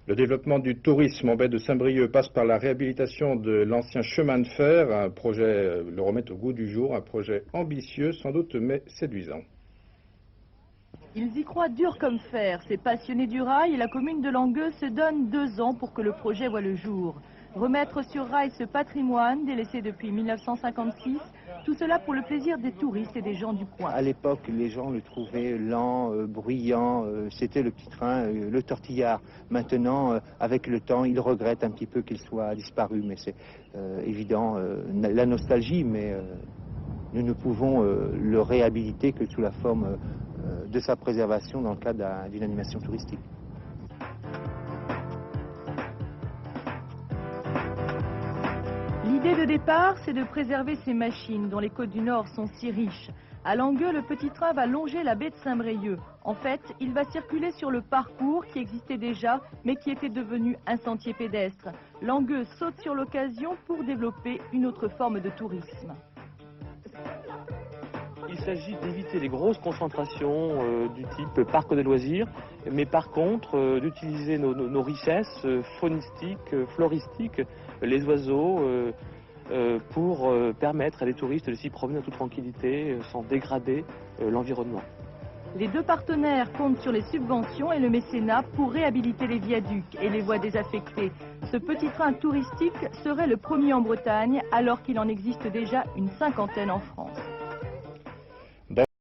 Le développement du tourisme en baie de Saint-Brieuc passe par la réhabilitation de l'ancien chemin de fer, un projet le remet au goût du jour, un projet ambitieux sans doute mais séduisant. Ils y croient dur comme fer. Ces passionnés du rail et la commune de Langueux se donnent 2 ans pour que le projet voie le jour. Remettre sur rail ce patrimoine délaissé depuis 1956, tout cela pour le plaisir des touristes et des gens du coin. À l'époque, les gens le trouvaient lent, bruyant, c'était le petit train, le tortillard. Maintenant, avec le temps, ils regrettent un petit peu qu'il soit disparu, mais c'est évident, la nostalgie, mais nous ne pouvons le réhabiliter que sous la forme de sa préservation dans le cadre d'une animation touristique. L'idée de départ, c'est de préserver ces machines dont les côtes du Nord sont si riches. À Langueux, le petit train va longer la baie de Saint-Brieuc. En fait, il va circuler sur le parcours qui existait déjà, mais qui était devenu un sentier pédestre. Langueux saute sur l'occasion pour développer une autre forme de tourisme. Il s'agit d'éviter les grosses concentrations du type parc de loisirs, mais par contre d'utiliser nos richesses faunistiques, floristiques, les oiseaux, pour permettre à des touristes de s'y promener en toute tranquillité, sans dégrader l'environnement. Les 2 partenaires comptent sur les subventions et le mécénat pour réhabiliter les viaducs et les voies désaffectées. Ce petit train touristique serait le premier en Bretagne, alors qu'il en existe déjà une 50aine en France.